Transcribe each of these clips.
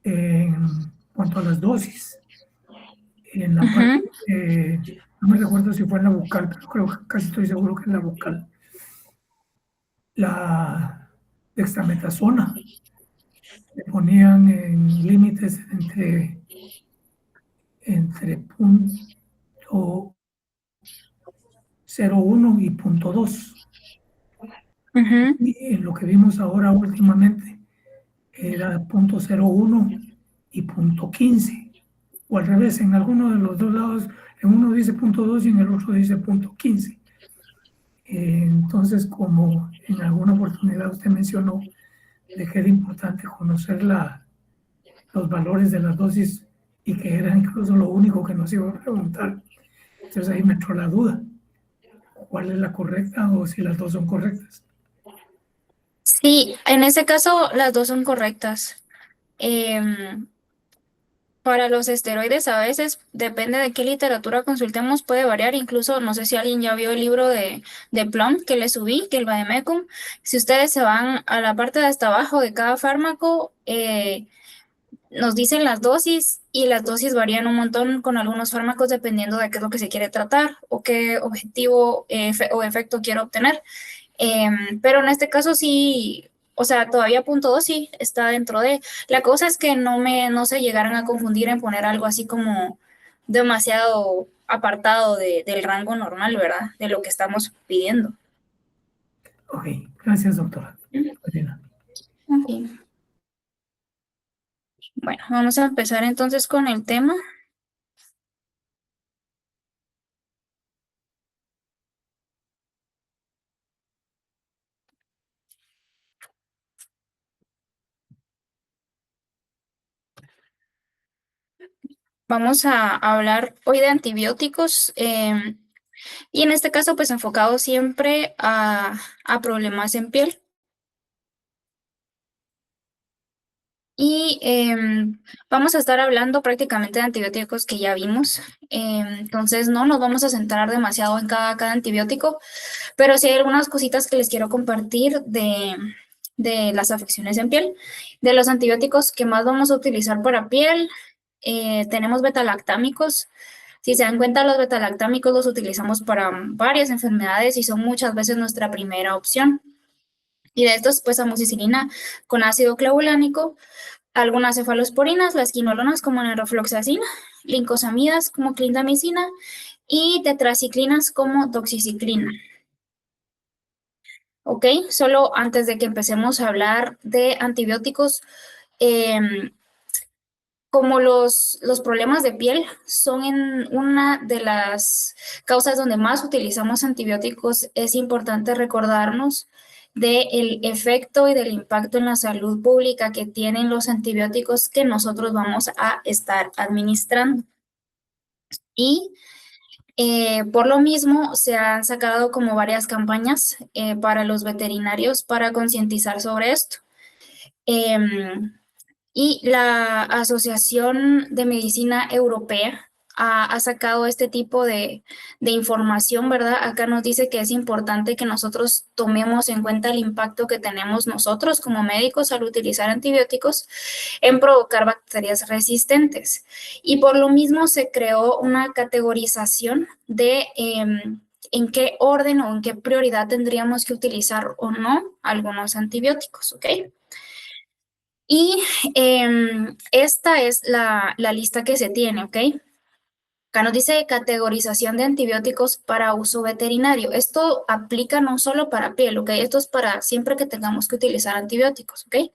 en cuanto a las dosis. En la parte, no me recuerdo si fue en la bucal, pero creo que casi estoy seguro que en la bucal. La dexametasona le ponían en límites entre punto 0,1 y punto 2. Y en lo que vimos ahora últimamente era punto 0,1 y punto 15. O al revés, en alguno de los dos lados, en uno dice punto 2 y en el otro dice punto 15. Entonces, como en alguna oportunidad usted mencionó, de que era importante conocer los valores de las dosis y que era incluso lo único que nos iba a preguntar. Entonces ahí me entró la duda, ¿cuál es la correcta o si las dos son correctas? Sí, en ese caso las dos son correctas. Em, para los esteroides a veces, depende de qué literatura consultemos, puede variar. Incluso, no sé si alguien ya vio el libro de Plum que le subí, que el Vademecum. Si ustedes se van a la parte de hasta abajo de cada fármaco, nos dicen las dosis y las dosis varían un montón con algunos fármacos dependiendo de qué es lo que se quiere tratar o qué objetivo o efecto quiere obtener. Pero en este caso sí, o sea, todavía punto 2 sí está dentro de. La cosa es que no se llegaran a confundir en poner algo así como demasiado apartado del rango normal, ¿verdad? De lo que estamos pidiendo. Ok, gracias, doctora. Marina. Ok. Bueno, vamos a empezar entonces con el tema. Vamos a hablar hoy de antibióticos y en este caso pues enfocado siempre a problemas en piel. Y vamos a estar hablando prácticamente de antibióticos que ya vimos. Entonces no nos vamos a centrar demasiado en cada antibiótico, pero sí hay algunas cositas que les quiero compartir de las afecciones en piel. De los antibióticos que más vamos a utilizar para piel, tenemos betalactámicos. Si se dan cuenta, los betalactámicos los utilizamos para varias enfermedades y son muchas veces nuestra primera opción. Y de estos, pues amoxicilina con ácido clavulánico, algunas cefalosporinas, las quinolonas como natrofloxacina, lincosamidas como clindamicina y tetraciclinas como doxiciclina. ¿Ok? Solo antes de que empecemos a hablar de antibióticos, como los problemas de piel son en una de las causas donde más utilizamos antibióticos, es importante recordarnos del efecto y del impacto en la salud pública que tienen los antibióticos que nosotros vamos a estar administrando. Y por lo mismo se han sacado como varias campañas para los veterinarios para concientizar sobre esto. Y la Asociación de Medicina Europea ha sacado este tipo de información, ¿verdad? Acá nos dice que es importante que nosotros tomemos en cuenta el impacto que tenemos nosotros como médicos al utilizar antibióticos en provocar bacterias resistentes. Y por lo mismo se creó una categorización de en qué orden o en qué prioridad tendríamos que utilizar o no algunos antibióticos, ¿ok? Y esta es la lista que se tiene, ¿ok? Acá nos dice categorización de antibióticos para uso veterinario. Esto aplica no solo para piel, ¿ok? Esto es para siempre que tengamos que utilizar antibióticos, ¿ok?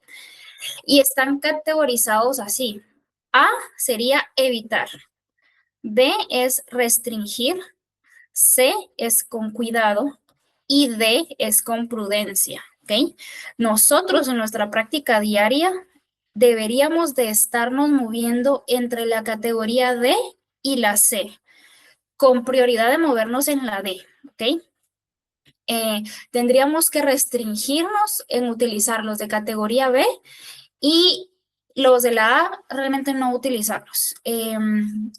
Y están categorizados así. A sería evitar. B es restringir. C es con cuidado. Y D es con prudencia, ¿ok? Nosotros en nuestra práctica diaria deberíamos de estarnos moviendo entre la categoría D y la C, con prioridad de movernos en la D, ¿ok? Tendríamos que restringirnos en utilizar los de categoría B y los de la A realmente no utilizarlos.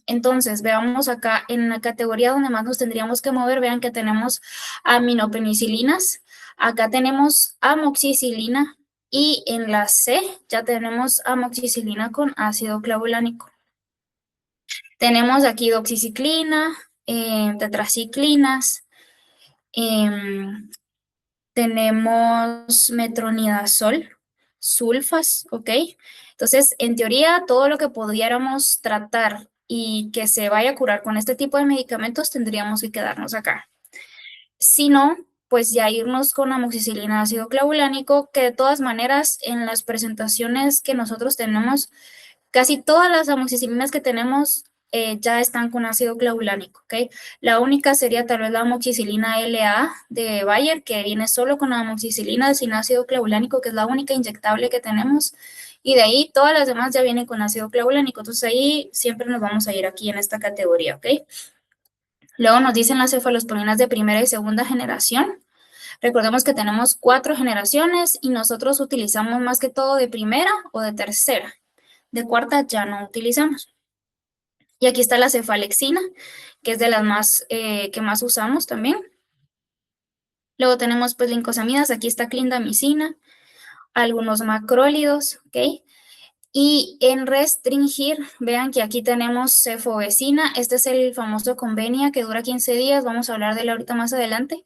Entonces, veamos acá en la categoría donde más nos tendríamos que mover, vean que tenemos aminopenicilinas, acá tenemos amoxicilina Y en la C ya tenemos amoxicilina con ácido clavulánico. Tenemos aquí doxiciclina, tetraciclinas, tenemos metronidazol, sulfas, ¿ok? Entonces, en teoría, todo lo que pudiéramos tratar y que se vaya a curar con este tipo de medicamentos, tendríamos que quedarnos acá. Si no, pues ya irnos con amoxicilina ácido clavulánico, que de todas maneras en las presentaciones que nosotros tenemos, casi todas las amoxicilinas que tenemos ya están con ácido clavulánico, ¿ok? La única sería tal vez la amoxicilina LA de Bayer, que viene solo con amoxicilina sin ácido clavulánico, que es la única inyectable que tenemos. Y de ahí todas las demás ya vienen con ácido clavulánico. Entonces ahí siempre nos vamos a ir aquí en esta categoría, ¿ok? Luego nos dicen las cefalosporinas de primera y segunda generación. Recordemos que tenemos 4 generaciones y nosotros utilizamos más que todo de primera o de tercera. De cuarta ya no utilizamos. Y aquí está la cefalexina, que es de las más que más usamos también. Luego tenemos pues lincosamidas, aquí está clindamicina, algunos macrólidos, ¿ok? Y en restringir, vean que aquí tenemos cefovecina, este es el famoso convenio que dura 15 días, vamos a hablar de él ahorita más adelante,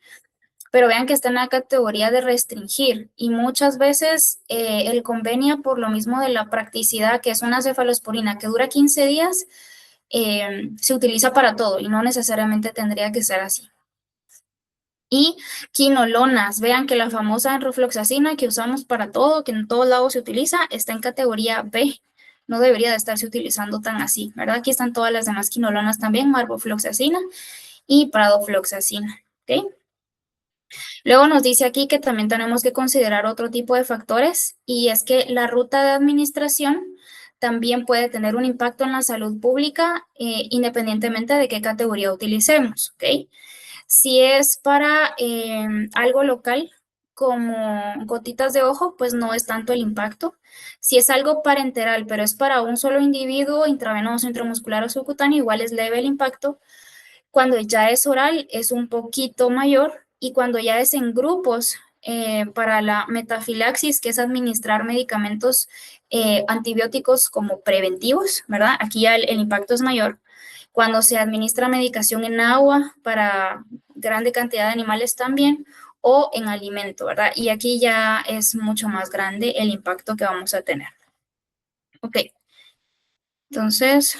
pero vean que está en la categoría de restringir y muchas veces el convenio, por lo mismo de la practicidad, que es una cefalosporina que dura 15 días, se utiliza para todo y no necesariamente tendría que ser así. Y quinolonas, vean que la famosa enrofloxacina que usamos para todo, que en todos lados se utiliza, está en categoría B. No debería de estarse utilizando tan así, ¿verdad? Aquí están todas las demás quinolonas también, marbofloxacina y pradofloxacina, ¿ok? Luego nos dice aquí que también tenemos que considerar otro tipo de factores y es que la ruta de administración también puede tener un impacto en la salud pública independientemente de qué categoría utilicemos, ¿ok? Si es para algo local, como gotitas de ojo, pues no es tanto el impacto. Si es algo parenteral, pero es para un solo individuo, intravenoso, intramuscular o subcutáneo, igual es leve el impacto. Cuando ya es oral, es un poquito mayor. Y cuando ya es en grupos, para la metafilaxis, que es administrar medicamentos antibióticos como preventivos, ¿verdad? Aquí ya el impacto es mayor. Cuando se administra medicación en agua para grande cantidad de animales también, o en alimento, ¿verdad? Y aquí ya es mucho más grande el impacto que vamos a tener. Ok. Entonces,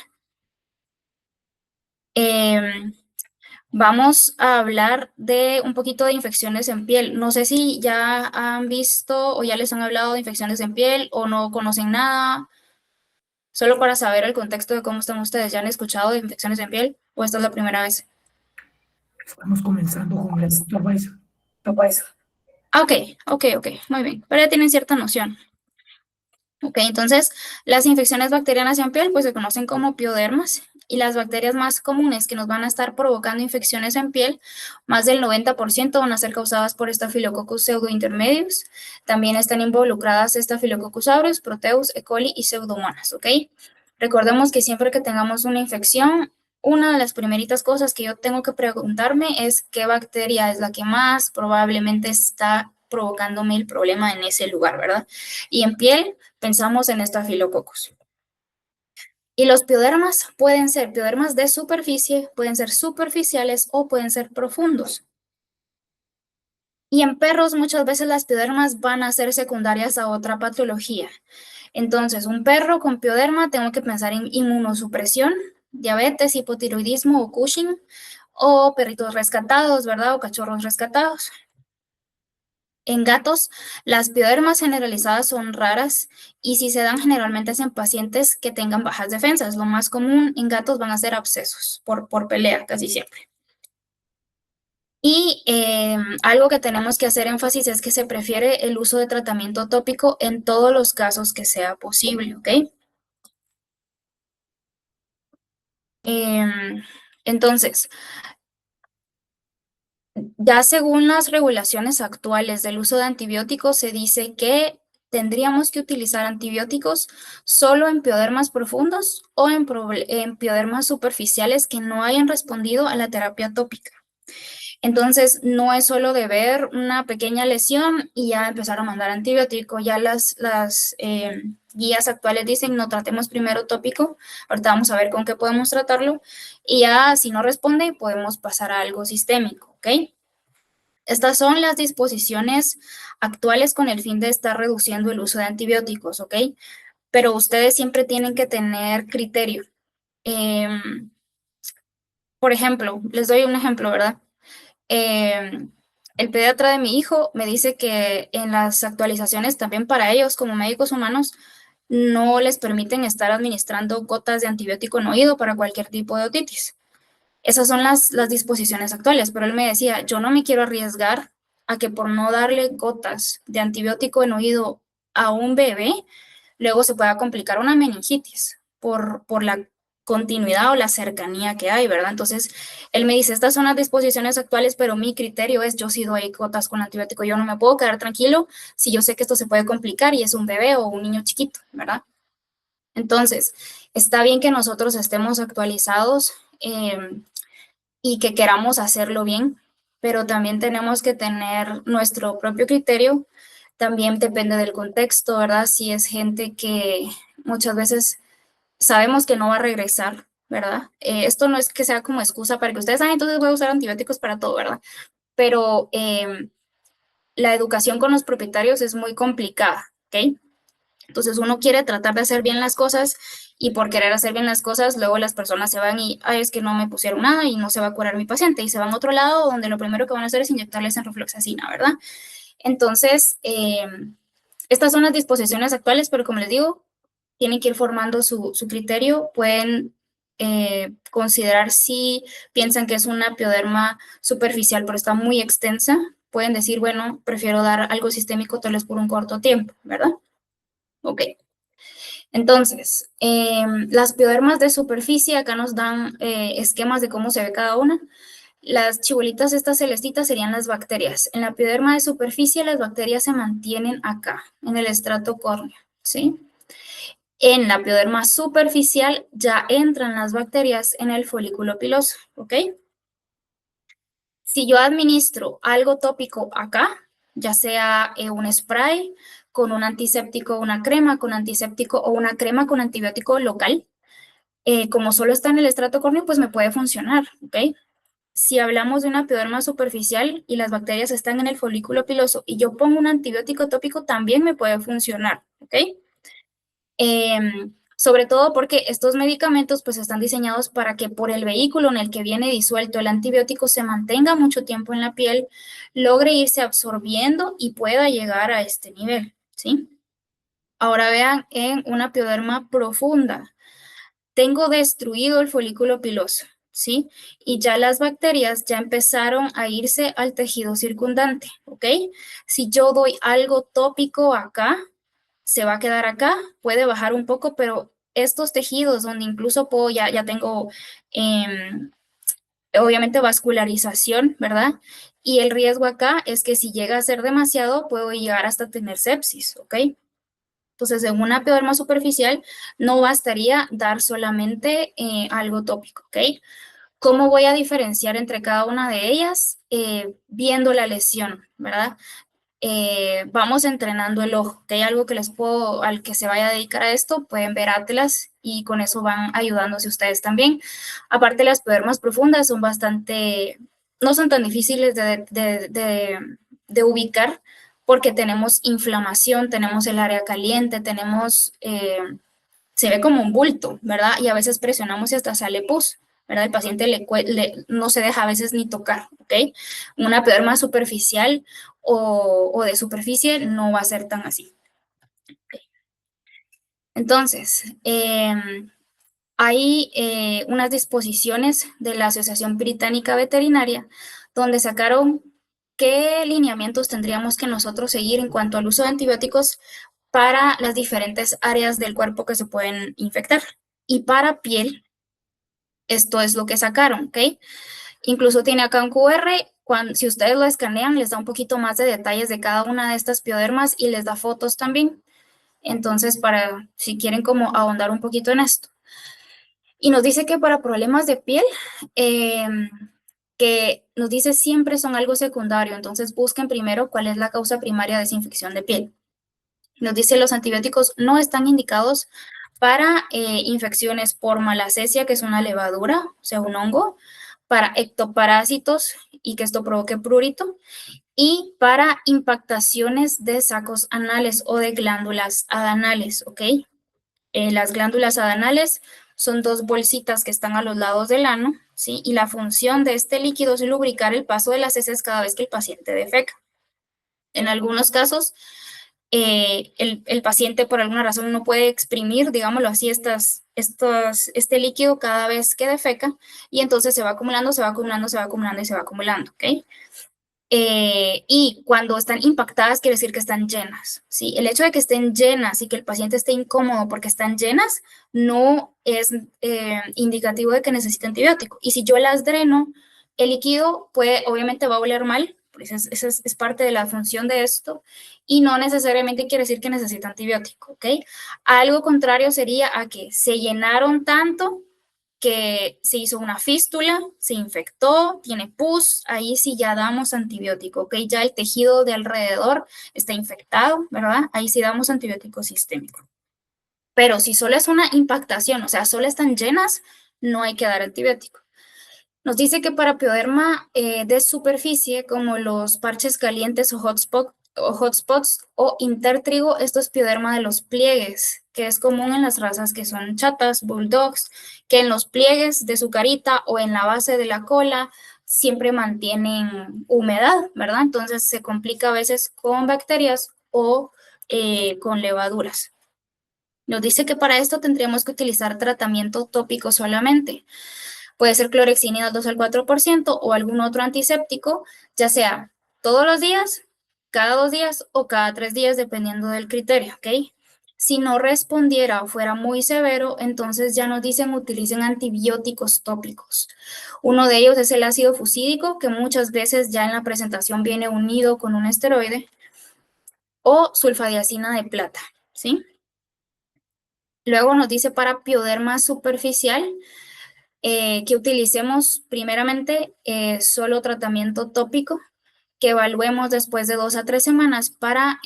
vamos a hablar de un poquito de infecciones en piel. No sé si ya han visto o ya les han hablado de infecciones en piel o no conocen nada. Solo para saber el contexto de cómo están ustedes. ¿Ya han escuchado de infecciones en piel o esta es la primera vez? Estamos comenzando con el doctor Weiss. Ok, muy bien. Pero ya tienen cierta noción. Ok, entonces las infecciones bacterianas en piel pues se conocen como piodermas y las bacterias más comunes que nos van a estar provocando infecciones en piel, más del 90% van a ser causadas por Staphylococcus pseudointermedius. También están involucradas Staphylococcus aureus, Proteus, E. coli y Pseudomonas, ¿ok? Recordemos que siempre que tengamos una infección, una de las primeritas cosas que yo tengo que preguntarme es qué bacteria es la que más probablemente está provocándome el problema en ese lugar, ¿verdad? Y en piel pensamos en Staphylococcus. Y los piodermas pueden ser piodermas de superficie, pueden ser superficiales o pueden ser profundos. Y en perros muchas veces las piodermas van a ser secundarias a otra patología. Entonces, un perro con pioderma, tengo que pensar en inmunosupresión, diabetes, hipotiroidismo o Cushing, o perritos rescatados, ¿verdad? O cachorros rescatados. En gatos, las piodermas generalizadas son raras y si se dan generalmente es en pacientes que tengan bajas defensas. Lo más común en gatos van a ser abscesos por pelea casi siempre. Y algo que tenemos que hacer énfasis es que se prefiere el uso de tratamiento tópico en todos los casos que sea posible, ¿ok? Entonces, ya según las regulaciones actuales del uso de antibióticos, se dice que tendríamos que utilizar antibióticos solo en piodermas profundos o en piodermas superficiales que no hayan respondido a la terapia tópica. Entonces, no es solo de ver una pequeña lesión y ya empezar a mandar antibiótico. Ya las guías actuales dicen, no tratemos primero tópico, ahorita vamos a ver con qué podemos tratarlo, y ya si no responde, podemos pasar a algo sistémico, ¿ok? Estas son las disposiciones actuales con el fin de estar reduciendo el uso de antibióticos, ¿ok? Pero ustedes siempre tienen que tener criterio. Por ejemplo, les doy un ejemplo, ¿verdad? Eh, el pediatra de mi hijo me dice que en las actualizaciones también para ellos como médicos humanos no les permiten estar administrando gotas de antibiótico en oído para cualquier tipo de otitis. Esas son las disposiciones actuales, pero él me decía, yo no me quiero arriesgar a que por no darle gotas de antibiótico en oído a un bebé, luego se pueda complicar una meningitis por la continuidad o la cercanía que hay, ¿verdad? Entonces, él me dice, estas son las disposiciones actuales, pero mi criterio es, yo sí doy gotas con antibiótico, yo no me puedo quedar tranquilo si yo sé que esto se puede complicar y es un bebé o un niño chiquito, ¿verdad? Entonces, está bien que nosotros estemos actualizados y que queramos hacerlo bien, pero también tenemos que tener nuestro propio criterio. También depende del contexto, ¿verdad? Si es gente que muchas veces sabemos que no va a regresar, ¿verdad? Esto no es que sea como excusa para que ustedes, entonces voy a usar antibióticos para todo, ¿verdad? Pero la educación con los propietarios es muy complicada, ¿ok? Entonces uno quiere tratar de hacer bien las cosas y por querer hacer bien las cosas, luego las personas se van y, es que no me pusieron nada y no se va a curar mi paciente y se van a otro lado donde lo primero que van a hacer es inyectarles enrofloxacina, ¿verdad? Entonces, estas son las disposiciones actuales, pero como les digo, tienen que ir formando su criterio, pueden considerar si piensan que es una pioderma superficial, pero está muy extensa, pueden decir, bueno, prefiero dar algo sistémico tal vez por un corto tiempo, ¿verdad? Ok. Entonces, las piodermas de superficie, acá nos dan esquemas de cómo se ve cada una. Las chibolitas estas celestitas serían las bacterias. En la pioderma de superficie, las bacterias se mantienen acá, en el estrato córneo, ¿sí? En la pioderma superficial ya entran las bacterias en el folículo piloso, ¿ok? Si yo administro algo tópico acá, ya sea un spray con un antiséptico, una crema con antiséptico o una crema con antibiótico local, como solo está en el estrato córneo, pues me puede funcionar, ¿ok? Si hablamos de una pioderma superficial y las bacterias están en el folículo piloso y yo pongo un antibiótico tópico, también me puede funcionar, ¿ok? Sobre todo porque estos medicamentos pues están diseñados para que por el vehículo en el que viene disuelto el antibiótico se mantenga mucho tiempo en la piel, logre irse absorbiendo y pueda llegar a este nivel, ¿sí? Ahora vean en una pioderma profunda. Tengo destruido el folículo piloso, ¿sí? Y ya las bacterias ya empezaron a irse al tejido circundante, ¿ok? Si yo doy algo tópico acá, se va a quedar acá, puede bajar un poco, pero estos tejidos donde incluso puedo, ya tengo, obviamente, vascularización, ¿verdad? Y el riesgo acá es que si llega a ser demasiado, puedo llegar hasta tener sepsis, ¿ok? Entonces, en una pioderma superficial no bastaría dar solamente algo tópico, ¿ok? ¿Cómo voy a diferenciar entre cada una de ellas? Viendo la lesión, ¿verdad? Vamos entrenando el ojo, que hay algo que les puedo, al que se vaya a dedicar a esto, pueden ver Atlas y con eso van ayudándose ustedes también. Aparte, las piodermas profundas son bastante, no son tan difíciles de ubicar porque tenemos inflamación, tenemos el área caliente, tenemos, se ve como un bulto, ¿verdad? Y a veces presionamos y hasta sale pus. ¿Verdad? El paciente no se deja a veces ni tocar, ¿ok? Una pioderma superficial o de superficie no va a ser tan así. Okay. Entonces, hay unas disposiciones de la Asociación Británica Veterinaria donde sacaron qué lineamientos tendríamos que nosotros seguir en cuanto al uso de antibióticos para las diferentes áreas del cuerpo que se pueden infectar. Y para piel, esto es lo que sacaron, ¿ok? Incluso tiene acá un QR, si ustedes lo escanean, les da un poquito más de detalles de cada una de estas piodermas y les da fotos también. Entonces, para si quieren como ahondar un poquito en esto. Y nos dice que para problemas de piel, que nos dice siempre son algo secundario, entonces busquen primero cuál es la causa primaria de esa infección de piel. Nos dice los antibióticos no están indicados para infecciones por malacesia, que es una levadura, o sea, un hongo, para ectoparásitos y que esto provoque prurito, y para impactaciones de sacos anales o de glándulas adanales, ¿ok? Las glándulas adanales son dos bolsitas que están a los lados del ano, ¿sí? Y la función de este líquido es lubricar el paso de las heces cada vez que el paciente defeca. En algunos casos, el paciente por alguna razón no puede exprimir, digámoslo así, este líquido cada vez que defeca y entonces se va acumulando, se va acumulando, se va acumulando y se va acumulando, ¿ok? Y cuando están impactadas quiere decir que están llenas, ¿sí? El hecho de que estén llenas y que el paciente esté incómodo porque están llenas no es indicativo de que necesite antibiótico. Y si yo las dreno, el líquido obviamente va a oler mal, pues esa es parte de la función de esto, y no necesariamente quiere decir que necesita antibiótico, ¿ok? Algo contrario sería a que se llenaron tanto que se hizo una fístula, se infectó, tiene pus, ahí sí ya damos antibiótico, ¿ok? Ya el tejido de alrededor está infectado, ¿verdad? Ahí sí damos antibiótico sistémico. Pero si solo es una impactación, o sea, solo están llenas, no hay que dar antibiótico. Nos dice que para pioderma de superficie, como los parches calientes o hotspots o intertrigo, esto es pioderma de los pliegues, que es común en las razas que son chatas, bulldogs, que en los pliegues de su carita o en la base de la cola siempre mantienen humedad, ¿verdad? Entonces se complica a veces con bacterias o con levaduras. Nos dice que para esto tendríamos que utilizar tratamiento tópico solamente. Puede ser clorexina al 2 al 4% o algún otro antiséptico, ya sea todos los días, cada 2 días o cada 3 días, dependiendo del criterio, ¿ok? Si no respondiera o fuera muy severo, entonces ya nos dicen utilicen antibióticos tópicos. Uno de ellos es el ácido fusídico, que muchas veces ya en la presentación viene unido con un esteroide, o sulfadiazina de plata, ¿sí? Luego nos dice para pioderma superficial, que utilicemos primeramente solo tratamiento tópico, que evaluemos después de 2 a 3 semanas para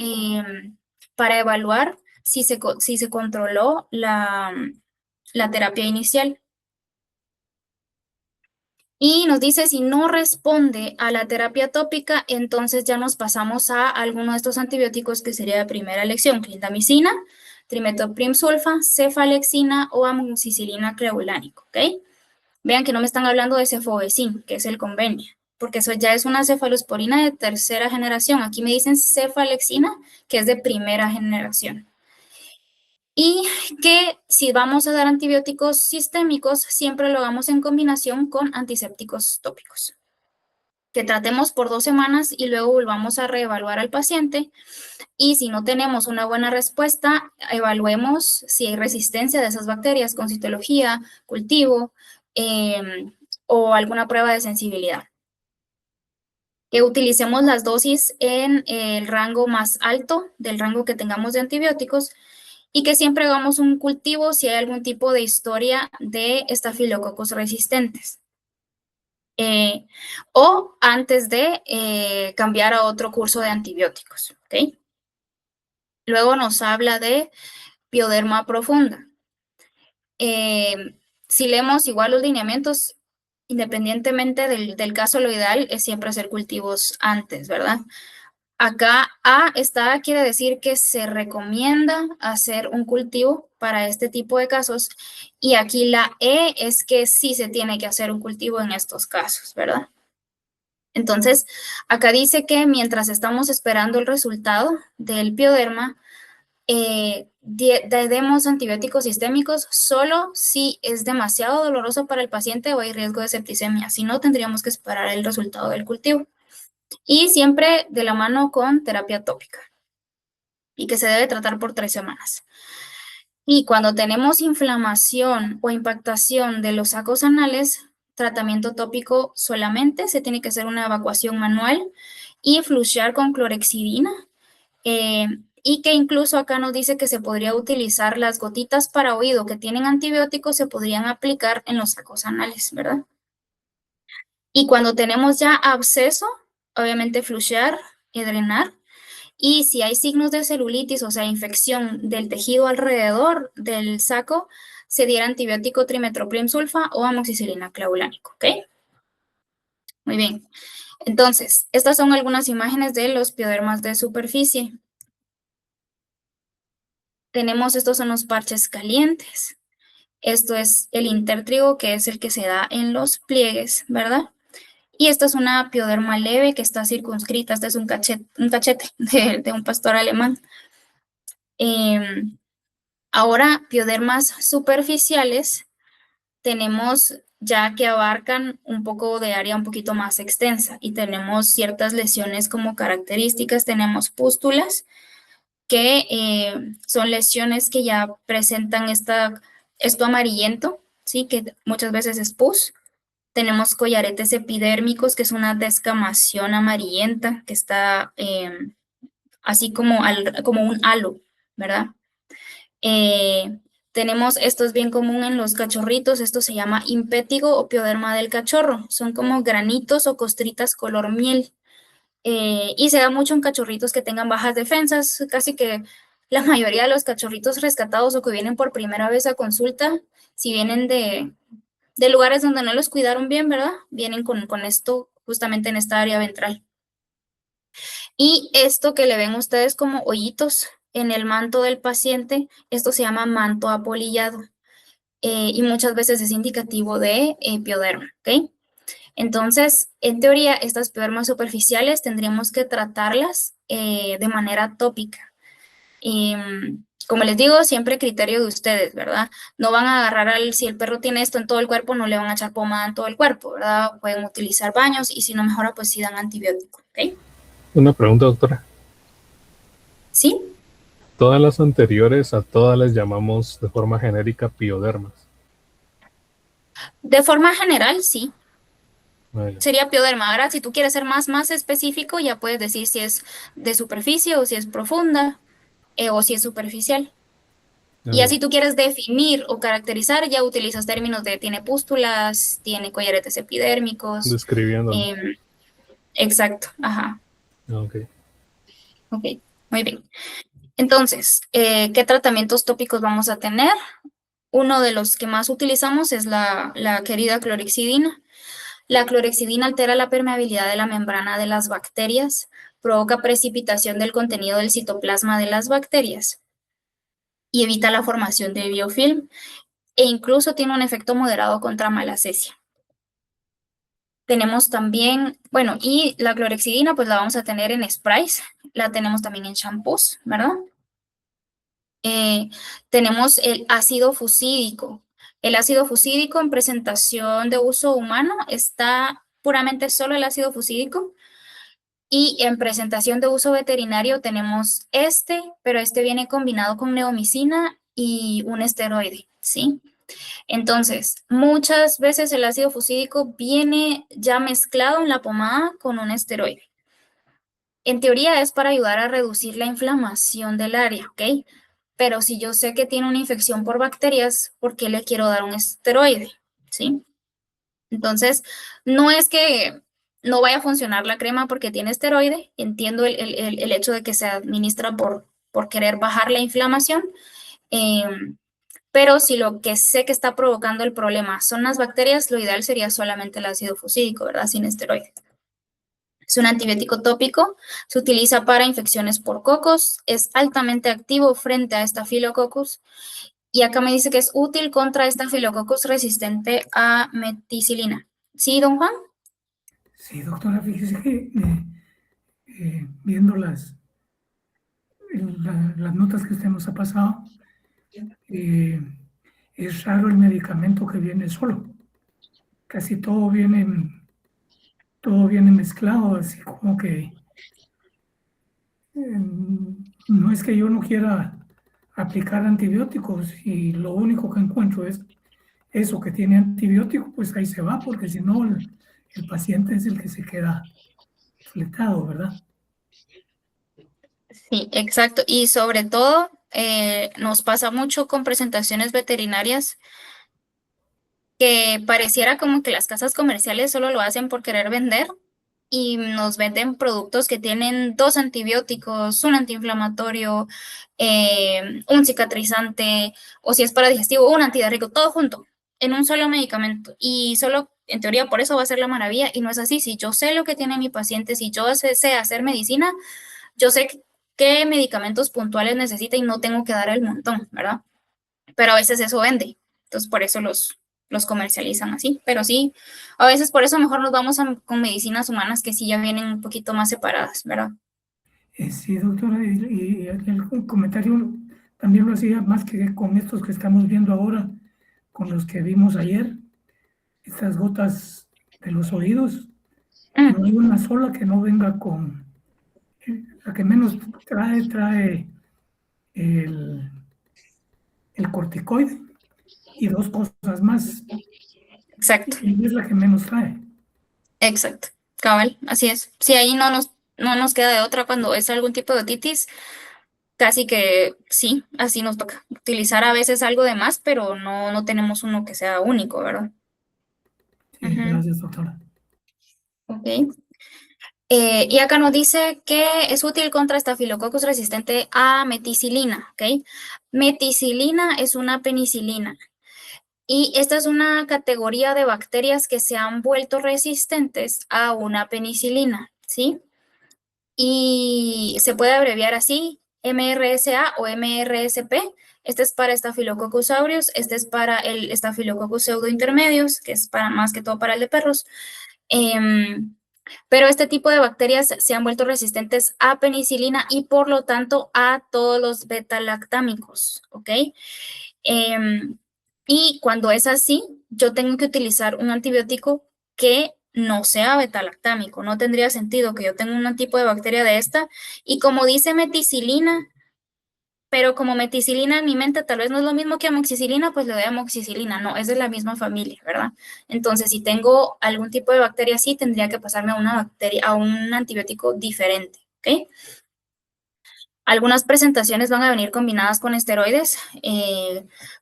evaluar si se controló la terapia inicial. Y nos dice si no responde a la terapia tópica, entonces ya nos pasamos a alguno de estos antibióticos que sería de primera elección, clindamicina, trimethoprim sulfa, cefalexina o amoxicilina clavulánico, ¿ok? Vean que no me están hablando de cefovecin, que es el convenio, porque eso ya es una cefalosporina de tercera generación. Aquí me dicen cefalexina, que es de primera generación. Y que si vamos a dar antibióticos sistémicos, siempre lo hagamos en combinación con antisépticos tópicos. Que tratemos por 2 semanas y luego volvamos a reevaluar al paciente. Y si no tenemos una buena respuesta, evaluemos si hay resistencia de esas bacterias con citología, cultivo o alguna prueba de sensibilidad. Que utilicemos las dosis en el rango más alto del rango que tengamos de antibióticos y que siempre hagamos un cultivo si hay algún tipo de historia de estafilococos resistentes. O antes de cambiar a otro curso de antibióticos, ¿ok? Luego nos habla de pioderma profunda. Si leemos igual los lineamientos, independientemente del caso, lo ideal es siempre hacer cultivos antes, ¿verdad? Acá A quiere decir que se recomienda hacer un cultivo para este tipo de casos y aquí la E es que sí se tiene que hacer un cultivo en estos casos, ¿verdad? Entonces, acá dice que mientras estamos esperando el resultado del pioderma, demos antibióticos sistémicos solo si es demasiado doloroso para el paciente o hay riesgo de septicemia. Si no, tendríamos que esperar el resultado del cultivo. Y siempre de la mano con terapia tópica y que se debe tratar por 3 semanas. Y cuando tenemos inflamación o impactación de los sacos anales, tratamiento tópico solamente, se tiene que hacer una evacuación manual y flushear con clorexidina. Y que incluso acá nos dice que se podría utilizar las gotitas para oído que tienen antibióticos, se podrían aplicar en los sacos anales, ¿verdad? Y cuando tenemos ya absceso, obviamente flushear y drenar. Y si hay signos de celulitis, o sea, infección del tejido alrededor del saco, se diera antibiótico trimetoprim sulfa o amoxicilina clavulánico, ¿ok? Muy bien. Entonces, estas son algunas imágenes de los piodermas de superficie. Tenemos, estos son los parches calientes. Esto es el intertrigo, que es el que se da en los pliegues, ¿verdad? Y esta es una pioderma leve que está circunscrita. Este es un cachete de un pastor alemán. Ahora, piodermas superficiales tenemos ya que abarcan un poco de área un poquito más extensa y tenemos ciertas lesiones como características. Tenemos pústulas, que son lesiones que ya presentan esto amarillento, ¿sí? Que muchas veces es pus. Tenemos collaretes epidérmicos, que es una descamación amarillenta, que está así como un halo, ¿verdad? Tenemos, esto es bien común en los cachorritos, esto se llama impétigo o pioderma del cachorro. Son como granitos o costritas color miel. Y se da mucho en cachorritos que tengan bajas defensas. Casi que la mayoría de los cachorritos rescatados o que vienen por primera vez a consulta, si vienen de lugares donde no los cuidaron bien, ¿verdad? Vienen con esto justamente en esta área ventral. Y esto que le ven ustedes como hoyitos en el manto del paciente, esto se llama manto apolillado. Y muchas veces es indicativo de pioderma, ¿ok? Entonces, en teoría, estas piodermas superficiales tendríamos que tratarlas de manera tópica. Y, como les digo, siempre criterio de ustedes, ¿verdad? No van a agarrar si el perro tiene esto en todo el cuerpo, no le van a echar pomada en todo el cuerpo, ¿verdad? Pueden utilizar baños y si no mejora, pues sí dan antibiótico, ¿ok? Una pregunta, doctora. ¿Sí? Todas las anteriores, a todas les llamamos de forma genérica piodermas. De forma general, sí. Vale. Sería pioderma. Ahora, si tú quieres ser más específico, ya puedes decir si es de superficie o si es profunda o si es superficial. Y Vale. así tú quieres definir o caracterizar, ya utilizas términos de tiene pústulas, tiene collaretes epidérmicos. Describiéndolo. Exacto, ajá. Ok. Ok, muy bien. Entonces, ¿qué tratamientos tópicos vamos a tener? Uno de los que más utilizamos es la querida clorexidina. La clorexidina altera la permeabilidad de la membrana de las bacterias, provoca precipitación del contenido del citoplasma de las bacterias y evita la formación de biofilm e incluso tiene un efecto moderado contra malacesia. Tenemos también, bueno, y la clorexidina pues la vamos a tener en sprays, la tenemos también en shampoos, ¿verdad? Tenemos el ácido fusídico. El ácido fusídico en presentación de uso humano está puramente solo el ácido fusídico. Y en presentación de uso veterinario tenemos pero este viene combinado con neomicina y un esteroide, ¿sí? Entonces, muchas veces el ácido fusídico viene ya mezclado en la pomada con un esteroide. En teoría es para ayudar a reducir la inflamación del área, ¿ok? Pero si yo sé que tiene una infección por bacterias, ¿por qué le quiero dar un esteroide? ¿Sí? Entonces, no es que no vaya a funcionar la crema porque tiene esteroide. Entiendo el hecho de que se administra por querer bajar la inflamación. Pero si lo que sé que está provocando el problema son las bacterias, lo ideal sería solamente el ácido fusídico, ¿verdad? Sin esteroide. Es un antibiótico tópico, se utiliza para infecciones por cocos, es altamente activo frente a Staphylococcus y acá me dice que es útil contra Staphylococcus resistente a meticilina. ¿Sí, don Juan? Sí, doctora, fíjese que viendo las notas que usted nos ha pasado, es raro el medicamento que viene solo. Casi todo viene mezclado, así como que no es que yo no quiera aplicar antibióticos y lo único que encuentro es eso que tiene antibiótico, pues ahí se va, porque si no, el paciente es el que se queda fletado, ¿verdad? Sí, exacto. Y sobre todo, nos pasa mucho con presentaciones veterinarias que pareciera como que las casas comerciales solo lo hacen por querer vender y nos venden productos que tienen 2 antibióticos, un antiinflamatorio, un cicatrizante, o si es para digestivo, un antidiarreico, todo junto, en un solo medicamento. Y solo, en teoría, por eso va a ser la maravilla, y no es así. Si yo sé lo que tiene mi paciente, si yo sé hacer medicina, yo sé qué medicamentos puntuales necesita y no tengo que dar el montón, ¿verdad? Pero a veces eso vende, entonces por eso los comercializan así, pero sí, a veces por eso mejor nos vamos con medicinas humanas que sí ya vienen un poquito más separadas, ¿verdad? Sí, doctora, y el comentario también lo hacía más que con estos que estamos viendo ahora, con los que vimos ayer, estas gotas de los oídos. No hay una sola que no venga con, la que menos trae el corticoide y 2 cosas más. Exacto, Y es la que menos trae. exacto, cabal, así es. Si ahí no nos queda de otra cuando es algún tipo de otitis, casi que sí, así nos toca. Utilizar a veces algo de más, pero no tenemos uno que sea único, ¿verdad? Sí, gracias, doctora. Ok. Y acá nos dice que es útil contra estafilococcus resistente a meticilina, ¿ok? Meticilina es una penicilina y esta es una categoría de bacterias que se han vuelto resistentes a una penicilina, ¿sí? Y se puede abreviar así, MRSA o MRSP. Este es para Staphylococcus aureus, este es para el Staphylococcus pseudointermedios, que es para más que todo para el de perros. Pero este tipo de bacterias se han vuelto resistentes a penicilina y por lo tanto a todos los beta-lactámicos, ¿ok? Y cuando es así, yo tengo que utilizar un antibiótico que no sea beta-lactámico. No tendría sentido que yo tenga un tipo de bacteria de esta y como dice meticilina, pero como meticilina en mi mente tal vez no es lo mismo que amoxicilina, pues le doy amoxicilina. No, es de la misma familia, ¿verdad? Entonces, si tengo algún tipo de bacteria así, tendría que pasarme a una bacteria, a un antibiótico diferente, ¿ok? Algunas presentaciones van a venir combinadas con esteroides,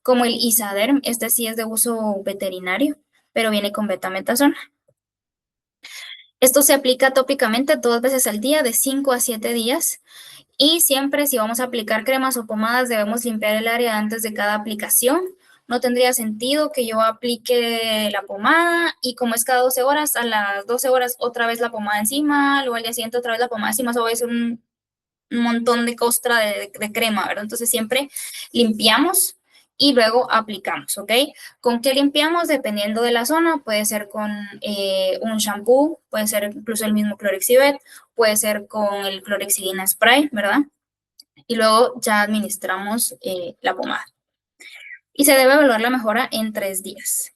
como el Izaderm. Este sí es de uso veterinario, pero viene con betametasona. Esto se aplica tópicamente 2 veces al día, de 5 a 7 días. Y siempre si vamos a aplicar cremas o pomadas debemos limpiar el área antes de cada aplicación. No tendría sentido que yo aplique la pomada y como es cada 12 horas, a las 12 horas otra vez la pomada encima, luego al día siguiente otra vez la pomada encima, eso va a ser un montón de costra de crema, ¿verdad? Entonces siempre limpiamos y luego aplicamos, ¿ok? ¿Con qué limpiamos? Dependiendo de la zona, puede ser con un shampoo, puede ser incluso el mismo Clorexibet, puede ser con el Clorexidina Spray, ¿verdad? Y luego ya administramos la pomada. Y se debe evaluar la mejora en 3 días.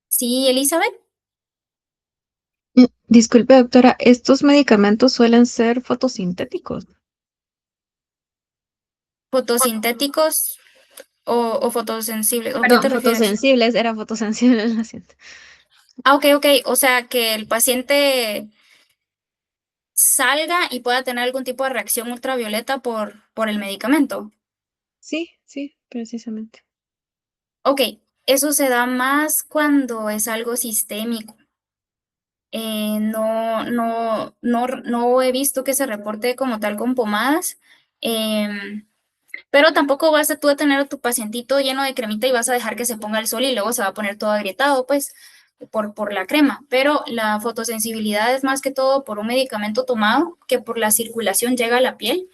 ¿Sí, Elizabeth? Disculpe, doctora, ¿estos medicamentos suelen ser fotosintéticos? ¿Fotosintéticos o fotosensibles? ¿O qué te Perdón, refieres? fotosensibles, era fotosensible, lo siento. Ah, ok, ok. O sea, que el paciente salga y pueda tener algún tipo de reacción ultravioleta por el medicamento. Sí, sí, precisamente. Ok, eso se da más cuando es algo sistémico. No he visto que se reporte como tal con pomadas, pero tampoco vas a tú a tener a tu pacientito lleno de cremita y vas a dejar que se ponga el sol y luego se va a poner todo agrietado, pues, por la crema. Pero la fotosensibilidad es más que todo por un medicamento tomado que por la circulación llega a la piel.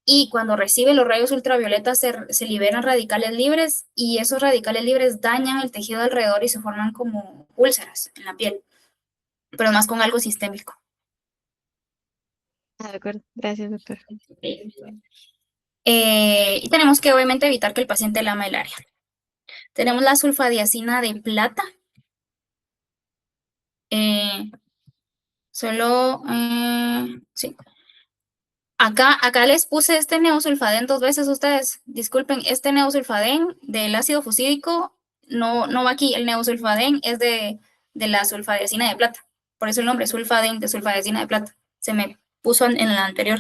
Y cuando recibe los rayos ultravioletas se liberan radicales libres y esos radicales libres dañan el tejido alrededor y se forman como úlceras en la piel, pero más con algo sistémico. Ah, de acuerdo. Gracias, doctor. Y tenemos que obviamente evitar que el paciente lama el área. Tenemos la sulfadiazina de plata. Sí. Acá les puse este neosulfadén 2 veces ustedes. Disculpen, este neosulfadén del ácido fusídico no va aquí. El neosulfadén es de la sulfadiazina de plata. Por eso el nombre, sulfadén de sulfadiazina de plata. Se me puso en la anterior.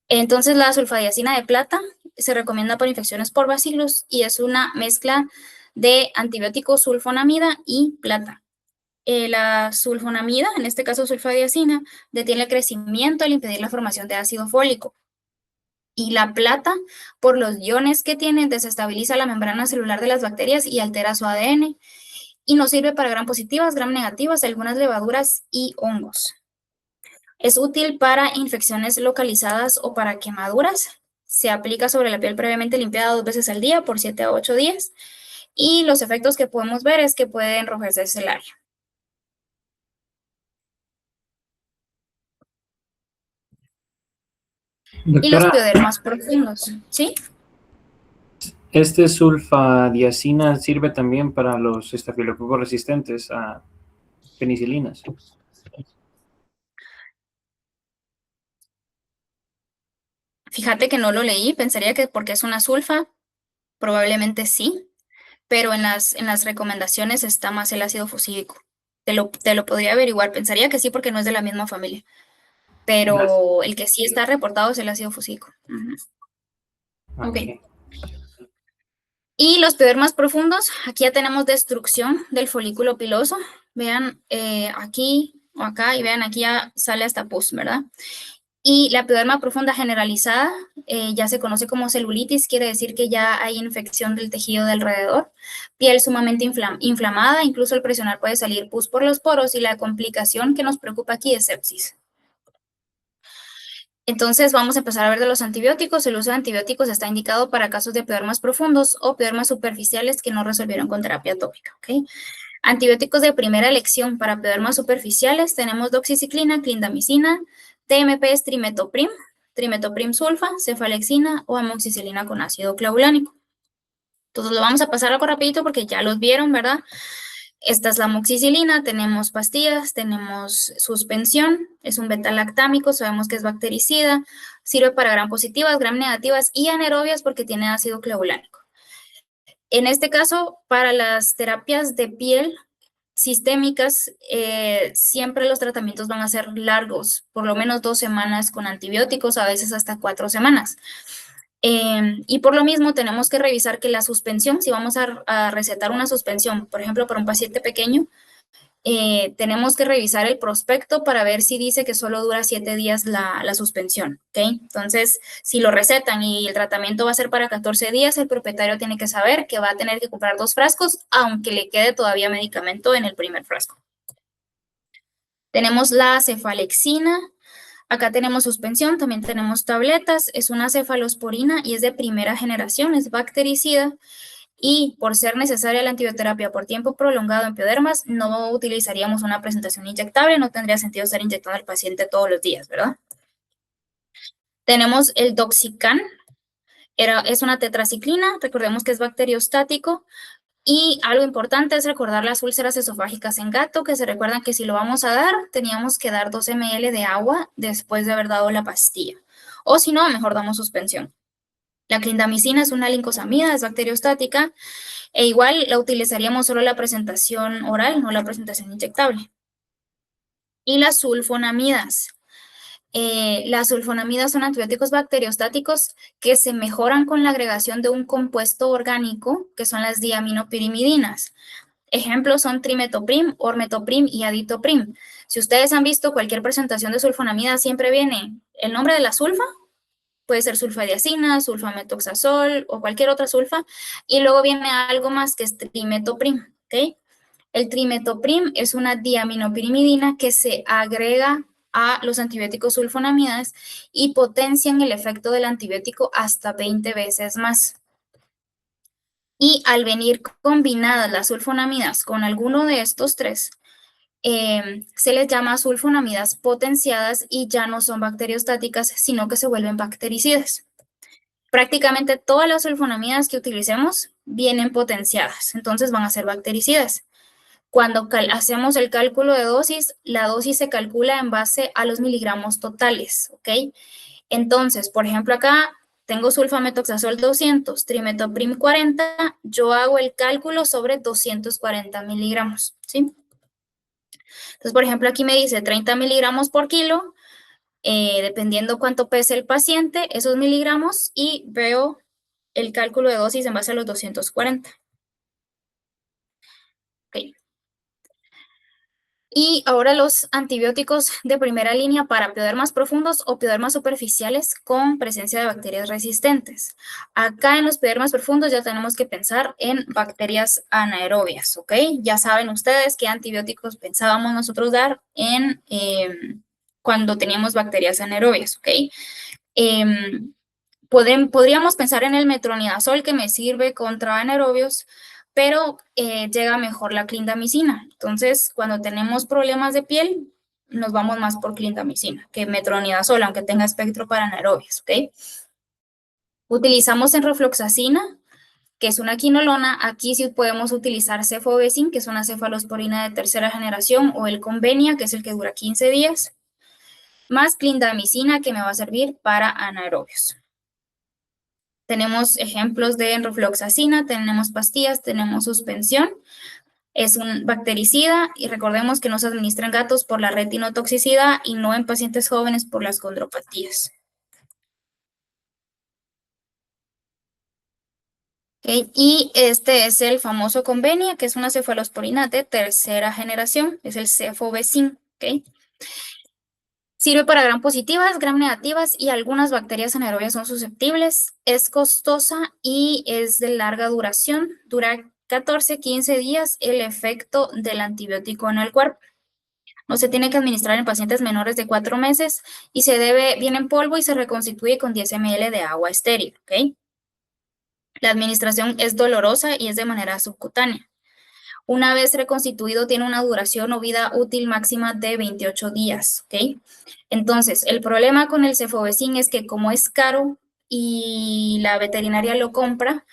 Entonces, la sulfadiazina de plata se recomienda para infecciones por bacilos y es una mezcla de antibiótico sulfonamida y plata. La sulfonamida, en este caso sulfadiazina, detiene el crecimiento al impedir la formación de ácido fólico. Y la plata, por los iones que tiene, desestabiliza la membrana celular de las bacterias y altera su ADN. Y nos sirve para gram positivas, gram negativas, algunas levaduras y hongos. Es útil para infecciones localizadas o para quemaduras. Se aplica sobre la piel previamente limpiada 2 veces al día por 7 a 8 días. Y los efectos que podemos ver es que puede enrojecerse el área. Y los Doctora, piodermas profundos, ¿sí? ¿este sulfadiazina sirve también para los estafilococos resistentes a penicilinas? Fíjate que no lo leí, pensaría que porque es una sulfa, probablemente sí, pero en las recomendaciones está más el ácido fusílico. Te lo podría averiguar, pensaría que sí porque no es de la misma familia, pero el que sí está reportado es el ácido fusílico. Ok. Ok. Y los piodermas profundos, aquí ya tenemos destrucción del folículo piloso. Vean aquí o acá y vean aquí ya sale hasta pus, ¿verdad? Y la pioderma profunda generalizada ya se conoce como celulitis, quiere decir que ya hay infección del tejido de alrededor. Piel sumamente inflamada, incluso al presionar puede salir pus por los poros y la complicación que nos preocupa aquí es sepsis. Entonces vamos a empezar a ver de los antibióticos. El uso de antibióticos está indicado para casos de piodermas profundos o piodermas superficiales que no resolvieron con terapia tópica. ¿Okay? Antibióticos de primera elección para piodermas superficiales tenemos doxiciclina, clindamicina, TMP es trimetoprim, trimetoprim sulfa, cefalexina o amoxicilina con ácido clavulánico. Entonces lo vamos a pasar algo rapidito porque ya los vieron, ¿verdad? Esta es la amoxicilina, tenemos pastillas, tenemos suspensión, es un beta-lactámico, sabemos que es bactericida, sirve para gram positivas, gram negativas y anaerobias porque tiene ácido clavulánico. En este caso, para las terapias de piel sistémicas, siempre los tratamientos van a ser largos, por lo menos 2 semanas con antibióticos, a veces hasta 4 semanas. Y por lo mismo tenemos que revisar que la suspensión, si vamos a recetar una suspensión, por ejemplo, para un paciente pequeño, tenemos que revisar el prospecto para ver si dice que solo dura 7 días la suspensión, ¿ok? Entonces, si lo recetan y el tratamiento va a ser para 14 días, el propietario tiene que saber que va a tener que comprar 2 frascos, aunque le quede todavía medicamento en el primer frasco. Tenemos la cefalexina. Acá tenemos suspensión, también tenemos tabletas, es una cefalosporina y es de primera generación, es bactericida y por ser necesaria la antibioterapia por tiempo prolongado en piodermas, no utilizaríamos una presentación inyectable, no tendría sentido estar inyectando al paciente todos los días, ¿verdad? Tenemos el Doxican, es una tetraciclina, recordemos que es bacteriostático. Y algo importante es recordar las úlceras esofágicas en gato, que se recuerdan que si lo vamos a dar, teníamos que dar 2 ml de agua después de haber dado la pastilla. O si no, mejor damos suspensión. La clindamicina es una lincosamida, es bacteriostática, e igual la utilizaríamos solo en la presentación oral, no la presentación inyectable. Y las sulfonamidas. Las sulfonamidas son antibióticos bacteriostáticos que se mejoran con la agregación de un compuesto orgánico, que son las diaminopirimidinas. Ejemplos son trimetoprim, ormetoprim y aditoprim. Si ustedes han visto cualquier presentación de sulfonamida, siempre viene el nombre de la sulfa, puede ser sulfadiazina, sulfametoxazol o cualquier otra sulfa, y luego viene algo más que es trimetoprim, ¿ok? El trimetoprim es una diaminopirimidina que se agrega a los antibióticos sulfonamidas y potencian el efecto del antibiótico hasta 20 veces más. Y al venir combinadas las sulfonamidas con alguno de estos tres, se les llama sulfonamidas potenciadas y ya no son bacteriostáticas, sino que se vuelven bactericidas. Prácticamente todas las sulfonamidas que utilicemos vienen potenciadas, entonces van a ser bactericidas. Cuando hacemos el cálculo de dosis, la dosis se calcula en base a los miligramos totales, ¿ok? Entonces, por ejemplo, acá tengo sulfametoxazol 200, trimetoprim 40, yo hago el cálculo sobre 240 miligramos, ¿sí? Entonces, por ejemplo, aquí me dice 30 miligramos por kilo, dependiendo cuánto pese el paciente, esos miligramos, y veo el cálculo de dosis en base a los 240. Y ahora los antibióticos de primera línea para piodermas profundos o piodermas superficiales con presencia de bacterias resistentes. Acá en los piodermas profundos ya tenemos que pensar en bacterias anaerobias, ¿ok? Ya saben ustedes qué antibióticos pensábamos nosotros dar en cuando teníamos bacterias anaerobias, ¿ok? Podríamos pensar en el metronidazol que me sirve contra anaerobios, pero llega mejor la clindamicina. Entonces, cuando tenemos problemas de piel, nos vamos más por clindamicina que metronidazol, aunque tenga espectro para anaerobios, ¿ok? Utilizamos enrofloxacina, que es una quinolona. Aquí sí podemos utilizar cefovecin, que es una cefalosporina de tercera generación, o el Convenia, que es el que dura 15 días, más clindamicina, que me va a servir para anaerobios. Tenemos ejemplos de enrofloxacina, tenemos pastillas, tenemos suspensión. Es un bactericida y recordemos que no se administra en gatos por la retinotoxicidad y no en pacientes jóvenes por las condropatías. Okay. Y este es el famoso Convenia, que es una cefalosporina de tercera generación, es el cefovecin. ¿Okay? Sirve para gram positivas, gram negativas y algunas bacterias anaerobias son susceptibles. Es costosa y es de larga duración. Dura 14-15 días el efecto del antibiótico en el cuerpo. No se tiene que administrar en pacientes menores de 4 meses y viene en polvo y se reconstituye con 10 ml de agua estéril. ¿Okay? La administración es dolorosa y es de manera subcutánea. Una vez reconstituido, tiene una duración o vida útil máxima de 28 días, ¿ok? Entonces, el problema con el cefovecin es que como es caro y la veterinaria lo compra,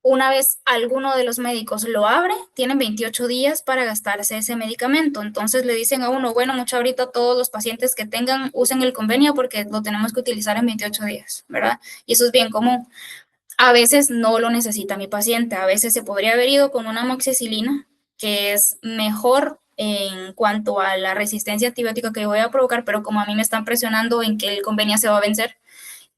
una vez alguno de los médicos lo abre, tienen 28 días para gastarse ese medicamento. Entonces le dicen a uno, bueno, mucho ahorita todos los pacientes que tengan, usen el convenio porque lo tenemos que utilizar en 28 días, ¿verdad? Y eso es bien común. A veces no lo necesita mi paciente, a veces se podría haber ido con una amoxicilina, que es mejor en cuanto a la resistencia antibiótica que voy a provocar, pero como a mí me están presionando en que el convenio se va a vencer,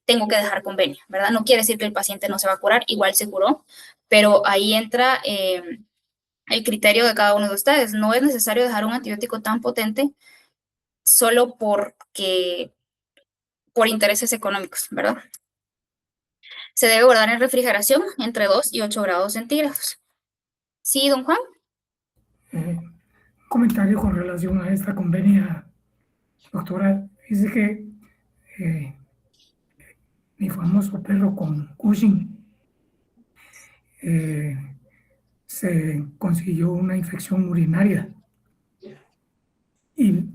tengo que dejar convenio, ¿verdad? No quiere decir que el paciente no se va a curar, igual se curó, pero ahí entra el criterio de cada uno de ustedes. No es necesario dejar un antibiótico tan potente solo por intereses económicos, ¿verdad? Se debe guardar en refrigeración entre 2 y 8 grados centígrados. ¿Sí, don Juan? Un comentario con relación a esta convenia, doctora. Dice que mi famoso perro con Cushing se consiguió una infección urinaria y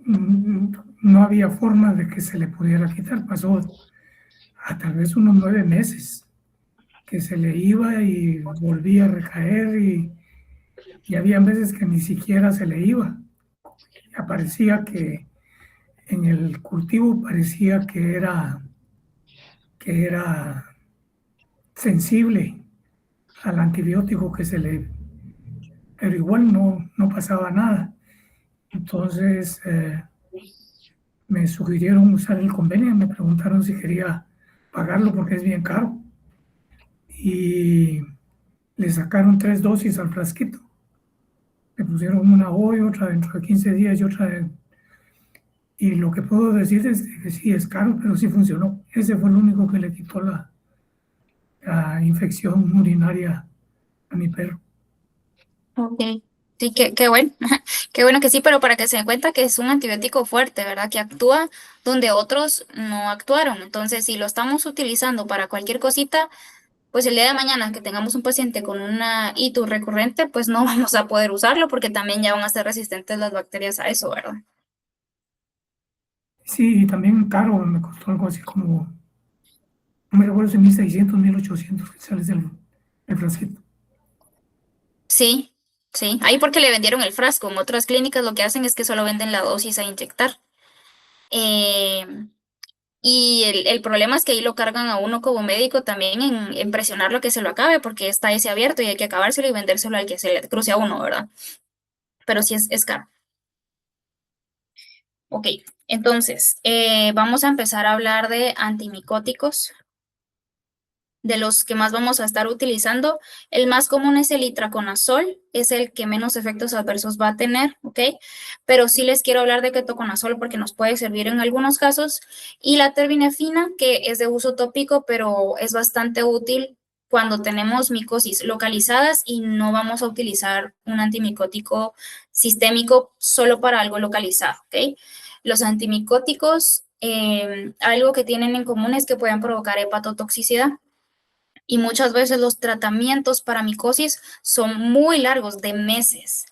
no había forma de que se le pudiera quitar. Pasó a tal vez unos 9 meses que se le iba y volvía a recaer y había veces que ni siquiera se le iba. Aparecía que en el cultivo parecía que era sensible al antibiótico que se le, pero igual no pasaba nada. Entonces me sugirieron usar el convenio, me preguntaron si quería pagarlo porque es bien caro. Y le sacaron 3 dosis al frasquito. Le pusieron una hoy, otra dentro de 15 días y otra. Y lo que puedo decir es que sí es caro, pero sí funcionó. Ese fue el único que le quitó la infección urinaria a mi perro. Ok. Sí, qué bueno. Qué bueno que sí, pero para que se den cuenta que es un antibiótico fuerte, ¿verdad? Que actúa donde otros no actuaron. Entonces, si lo estamos utilizando para cualquier cosita, pues el día de mañana que tengamos un paciente con una ITU recurrente, pues no vamos a poder usarlo porque también ya van a ser resistentes las bacterias a eso, ¿verdad? Sí, y también caro, me costó algo así como, no me recuerdo si 1.600, 1.800 que sales del frasquito. Sí, sí. Ahí porque le vendieron el frasco. En otras clínicas lo que hacen es que solo venden la dosis a inyectar. Eh, y el problema es que ahí lo cargan a uno como médico también en presionarlo que se lo acabe, porque está ese abierto y hay que acabárselo y vendérselo al que se le cruce a uno, ¿verdad? Pero sí es caro. Ok, entonces vamos a empezar a hablar de antimicóticos de los que más vamos a estar utilizando. El más común es el itraconazol, es el que menos efectos adversos va a tener, ¿ok? Pero sí les quiero hablar de ketoconazol porque nos puede servir en algunos casos. Y la terbinafina, que es de uso tópico, pero es bastante útil cuando tenemos micosis localizadas y no vamos a utilizar un antimicótico sistémico solo para algo localizado, ¿ok? Los antimicóticos, algo que tienen en común es que pueden provocar hepatotoxicidad. Y muchas veces los tratamientos para micosis son muy largos, de meses.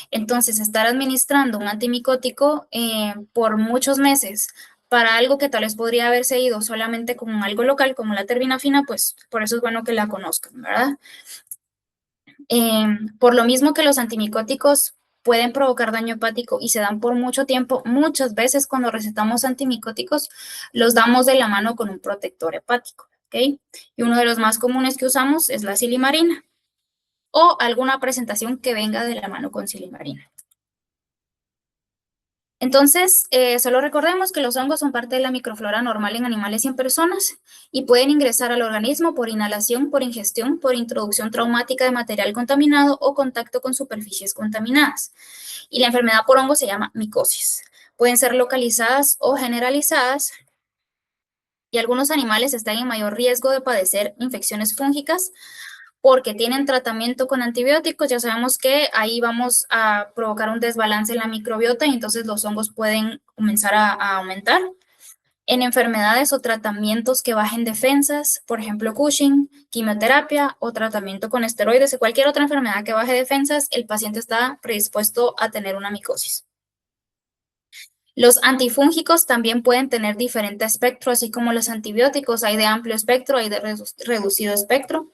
Entonces, estar administrando un antimicótico por muchos meses para algo que tal vez podría haberse ido solamente con algo local, como la terbinafina, pues por eso es bueno que la conozcan, ¿verdad? Por lo mismo que los antimicóticos pueden provocar daño hepático y se dan por mucho tiempo, muchas veces cuando recetamos antimicóticos los damos de la mano con un protector hepático. ¿Okay? Y uno de los más comunes que usamos es la silimarina o alguna presentación que venga de la mano con silimarina. Entonces, solo recordemos que los hongos son parte de la microflora normal en animales y en personas y pueden ingresar al organismo por inhalación, por ingestión, por introducción traumática de material contaminado o contacto con superficies contaminadas. Y la enfermedad por hongo se llama micosis. Pueden ser localizadas o generalizadas. Y algunos animales están en mayor riesgo de padecer infecciones fúngicas porque tienen tratamiento con antibióticos. Ya sabemos que ahí vamos a provocar un desbalance en la microbiota y entonces los hongos pueden comenzar a aumentar. En enfermedades o tratamientos que bajen defensas, por ejemplo Cushing, quimioterapia o tratamiento con esteroides, o cualquier otra enfermedad que baje defensas, el paciente está predispuesto a tener una micosis. Los antifúngicos también pueden tener diferente espectro, así como los antibióticos. Hay de amplio espectro, hay de reducido espectro.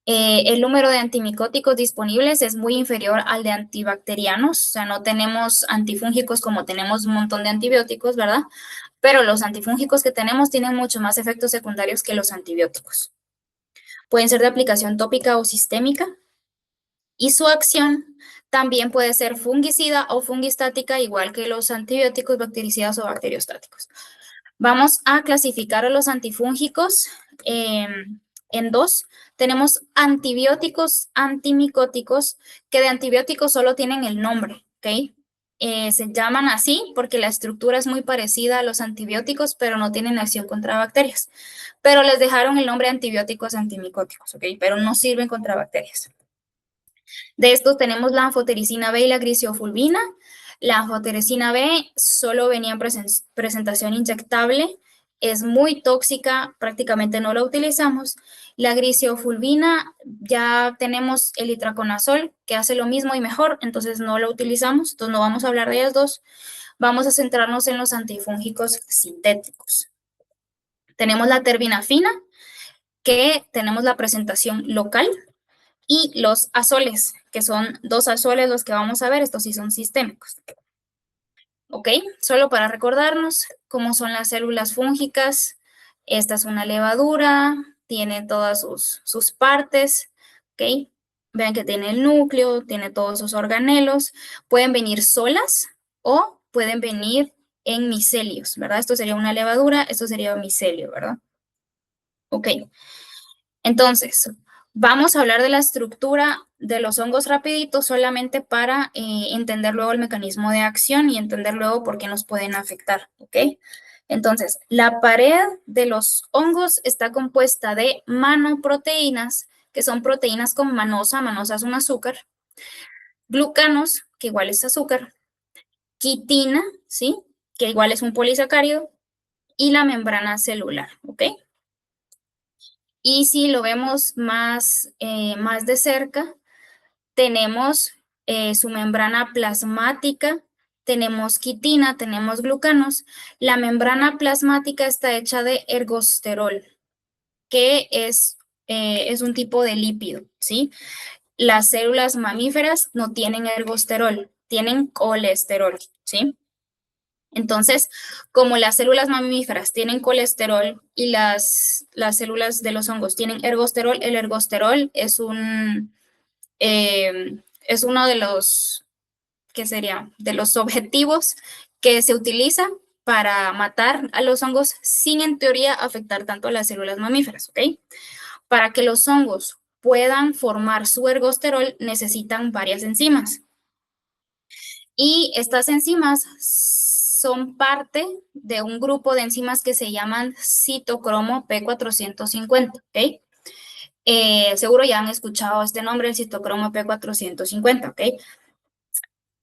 El número de antimicóticos disponibles es muy inferior al de antibacterianos. O sea, no tenemos antifúngicos como tenemos un montón de antibióticos, ¿verdad? Pero los antifúngicos que tenemos tienen mucho más efectos secundarios que los antibióticos. Pueden ser de aplicación tópica o sistémica. Y su acción también puede ser fungicida o fungistática, igual que los antibióticos, bactericidas o bacteriostáticos. Vamos a clasificar a los antifúngicos en dos. Tenemos antibióticos antimicóticos, que de antibióticos solo tienen el nombre, ¿ok? Se llaman así porque la estructura es muy parecida a los antibióticos, pero no tienen acción contra bacterias. Pero les dejaron el nombre antibióticos antimicóticos, ¿ok? Pero no sirven contra bacterias. De estos tenemos la anfotericina B y la grisiofulvina. La anfotericina B solo venía en presentación inyectable, es muy tóxica, prácticamente no la utilizamos. La grisiofulvina ya tenemos el itraconazol que hace lo mismo y mejor, entonces no la utilizamos, entonces no vamos a hablar de ellas dos. Vamos a centrarnos en los antifúngicos sintéticos. Tenemos la terbinafina, que tenemos la presentación local, y los azoles, que son 2 azoles los que vamos a ver, estos sí son sistémicos. ¿Ok? Solo para recordarnos cómo son las células fúngicas. Esta es una levadura, tiene todas sus partes, ¿ok? Vean que tiene el núcleo, tiene todos sus organelos. Pueden venir solas o pueden venir en micelios, ¿verdad? Esto sería una levadura, esto sería un micelio, ¿verdad? Ok. Entonces, vamos a hablar de la estructura de los hongos rapidito solamente para entender luego el mecanismo de acción y entender luego por qué nos pueden afectar, ¿ok? Entonces, la pared de los hongos está compuesta de manoproteínas, que son proteínas con manosa, manosa es un azúcar, glucanos, que igual es azúcar, quitina, ¿sí? Que igual es un polisacárido, y la membrana celular, ¿ok? Y si lo vemos más de cerca, tenemos su membrana plasmática, tenemos quitina, tenemos glucanos. La membrana plasmática está hecha de ergosterol, que es un tipo de lípido, ¿sí? Las células mamíferas no tienen ergosterol, tienen colesterol, ¿sí? Entonces, como las células mamíferas tienen colesterol y las células de los hongos tienen ergosterol, el ergosterol es uno de los, ¿qué sería? De los objetivos que se utiliza para matar a los hongos sin, en teoría, afectar tanto a las células mamíferas, ¿ok? para que los hongos puedan formar su ergosterol, necesitan varias enzimas. Y estas enzimas son parte de un grupo de enzimas que se llaman citocromo P450, ¿ok? Seguro ya han escuchado este nombre, el citocromo P450, ¿ok?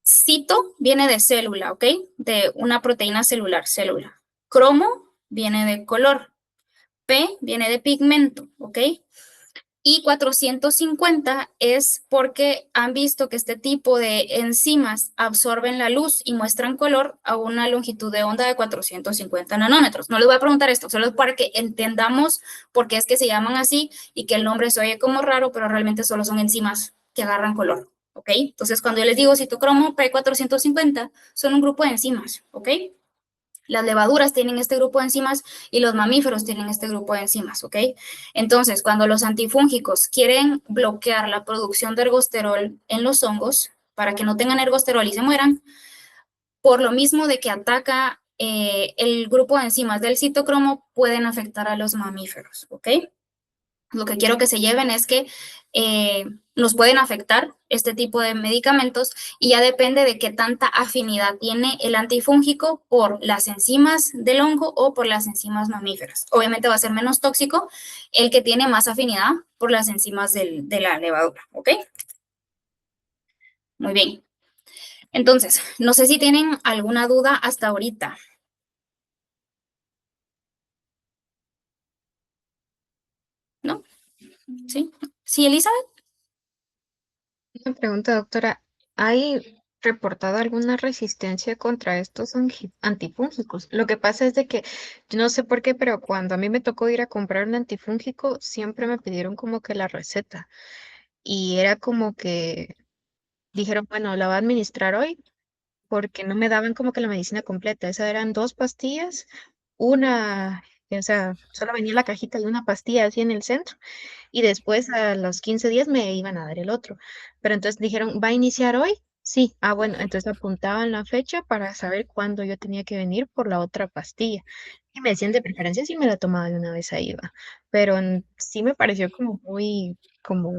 Cito viene de célula, ¿ok? De una proteína celular, célula. Cromo viene de color. P viene de pigmento, ¿ok? Y 450 es porque han visto que este tipo de enzimas absorben la luz y muestran color a una longitud de onda de 450 nanómetros. No les voy a preguntar esto, solo para que entendamos por qué es que se llaman así y que el nombre se oye como raro, pero realmente solo son enzimas que agarran color, ¿ok? Entonces, cuando yo les digo citocromo P450, son un grupo de enzimas, ¿ok? Las levaduras tienen este grupo de enzimas y los mamíferos tienen este grupo de enzimas, ¿ok? Entonces, cuando los antifúngicos quieren bloquear la producción de ergosterol en los hongos para que no tengan ergosterol y se mueran, por lo mismo de que ataca el grupo de enzimas del citocromo, pueden afectar a los mamíferos, ¿ok? Lo que quiero que se lleven es que nos pueden afectar este tipo de medicamentos y ya depende de qué tanta afinidad tiene el antifúngico por las enzimas del hongo o por las enzimas mamíferas. Obviamente va a ser menos tóxico el que tiene más afinidad por las enzimas de la levadura, ¿ok? Muy bien. Entonces, no sé si tienen alguna duda hasta ahorita. ¿No? ¿Sí? ¿Sí, Elizabeth? Una pregunta, doctora. ¿Hay reportado alguna resistencia contra estos antifúngicos? Lo que pasa es de que yo no sé por qué, pero cuando a mí me tocó ir a comprar un antifúngico, siempre me pidieron como que la receta. Y era como que dijeron, bueno, la va a administrar hoy, porque no me daban como que la medicina completa. Esas eran 2 pastillas, una, o sea, solo venía la cajita de una pastilla así en el centro y después a los 15 días me iban a dar el otro. Pero entonces dijeron, ¿va a iniciar hoy? Sí, bueno, entonces apuntaban la fecha para saber cuándo yo tenía que venir por la otra pastilla. Y me decían de preferencia si me la tomaba de una vez ahí iba. Pero sí me pareció como muy, como,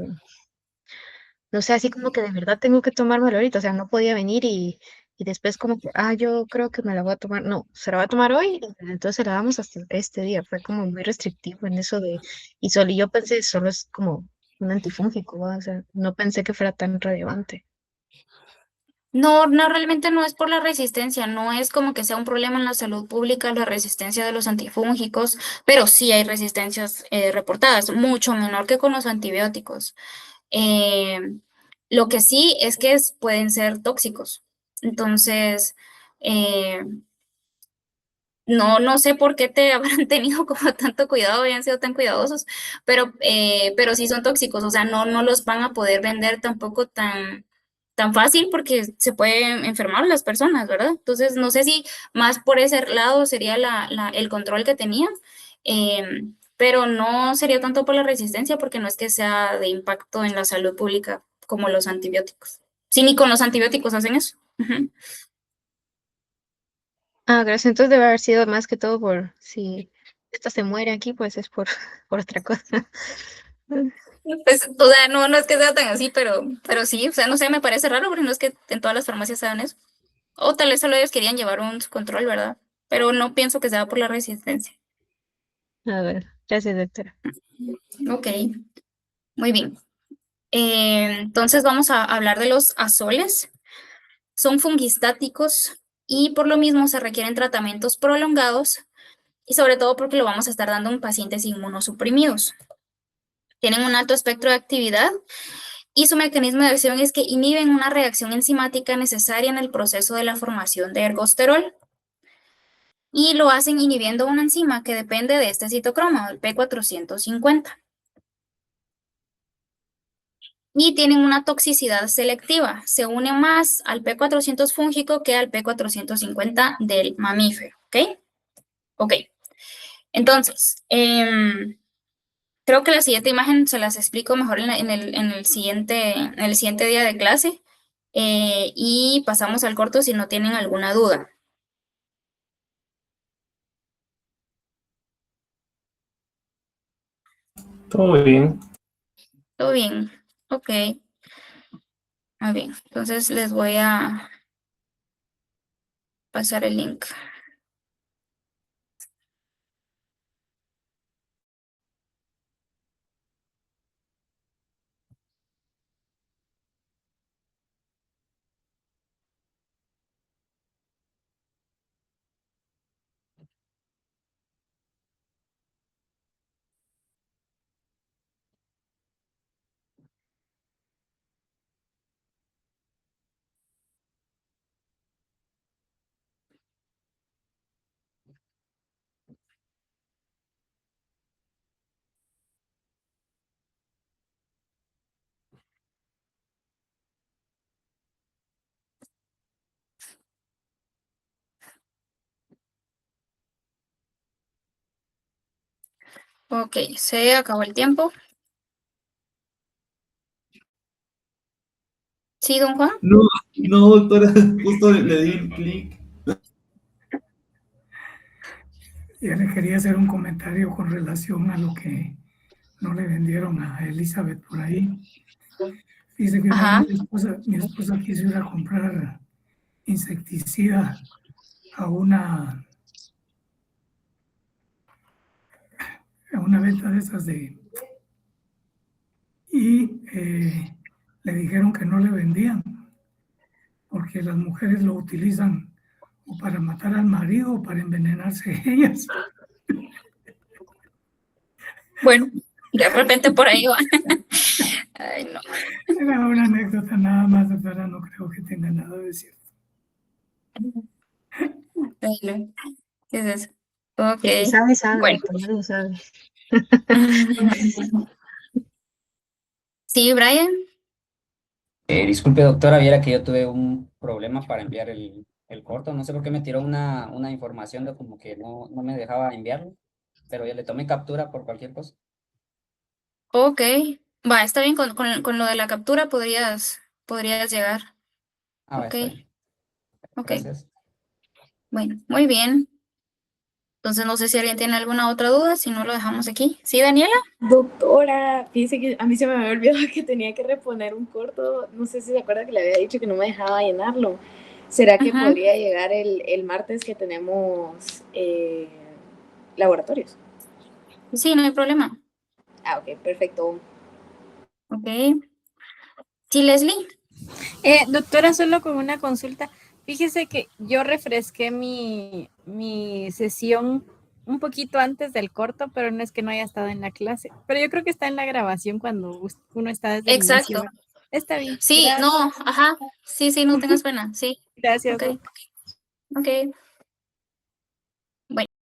no sé, así como que de verdad tengo que tomármelo ahorita. O sea, no podía venir y después como que, yo creo que me la voy a tomar. No, se la va a tomar hoy, entonces se la damos hasta este día. Fue como muy restrictivo en eso de, y solo yo pensé, solo es como un antifúngico, ¿va? O sea, no pensé que fuera tan relevante. No, no, realmente no es por la resistencia, no es como que sea un problema en la salud pública la resistencia de los antifúngicos, pero sí hay resistencias reportadas, mucho menor que con los antibióticos. Eh, lo que sí es que pueden ser tóxicos. Entonces, eh, no sé por qué te habrán tenido como tanto cuidado, habían sido tan cuidadosos, pero sí son tóxicos, o sea, no los van a poder vender tampoco tan fácil porque se pueden enfermar las personas, ¿verdad? Entonces, no sé si más por ese lado sería el control que tenían, pero no sería tanto por la resistencia porque no es que sea de impacto en la salud pública como los antibióticos. Sí, ni con los antibióticos hacen eso. Ujú. Gracias. Entonces debe haber sido más que todo por si esta se muere aquí, pues es por, por otra cosa. Pues, o sea, no es que sea tan así, pero sí, o sea, no sé, me parece raro porque no es que en todas las farmacias hagan eso. O tal vez solo ellos querían llevar un control, ¿verdad? Pero no pienso que sea por la resistencia. A ver, gracias, doctora. Ok, muy bien. Entonces vamos a hablar de los azoles. Son fungistáticos y por lo mismo se requieren tratamientos prolongados y sobre todo porque lo vamos a estar dando en pacientes inmunosuprimidos. Tienen un alto espectro de actividad y su mecanismo de acción es que inhiben una reacción enzimática necesaria en el proceso de la formación de ergosterol y lo hacen inhibiendo una enzima que depende de este citocromo, el P450. Y tienen una toxicidad selectiva, se une más al P400 fúngico que al P450 del mamífero, ¿ok? Ok, entonces, creo que la siguiente imagen se las explico mejor en el siguiente día de clase. Y pasamos al corto si no tienen alguna duda. Todo bien. Todo bien. Ok. Muy bien. Entonces les voy a pasar el link. Ok, se acabó el tiempo. ¿Sí, don Juan? No, no, doctora, justo le di el clic. Yo le quería hacer un comentario con relación a lo que no le vendieron a Elizabeth por ahí. Dice que una Ajá. vez mi esposa quiso ir a comprar insecticida a una venta de esas y le dijeron que no le vendían porque las mujeres lo utilizan o para matar al marido o para envenenarse ellas. Bueno, de repente por ahí va. Ay, no. Era una anécdota nada más, doctora, no creo que tenga nada de cierto. Bueno, ¿qué es eso? Ok. El que sabe, sabe, Bueno. doctora, lo sabe. Sí, Brian. Disculpe, doctora, viera que yo tuve un problema para enviar el corto. No sé por qué me tiró una información de como que no me dejaba enviarlo, pero ya le tomé captura por cualquier cosa. Ok. Va, está bien, con lo de la captura podrías llegar. Ah, va, Ok, está bien. ok. Gracias. Bueno, muy bien. Entonces no sé si alguien tiene alguna otra duda, si no lo dejamos aquí. ¿Sí, Daniela? Doctora, fíjese que a mí se me había olvidado que tenía que reponer un corto. No sé si se acuerda que le había dicho que no me dejaba llenarlo. ¿Será que Ajá. podría llegar el martes que tenemos laboratorios? Sí, no hay problema. Ah, ok, perfecto. Ok. Sí, Leslie. Doctora, solo con una consulta. Fíjese que yo refresqué mi sesión un poquito antes del corto, pero no es que no haya estado en la clase. Pero yo creo que está en la grabación cuando uno está desde el inicio. Exacto. Está bien. Sí, Gracias. no, ajá. Sí, no tengas pena. Sí. Gracias, Ok. doc. Ok.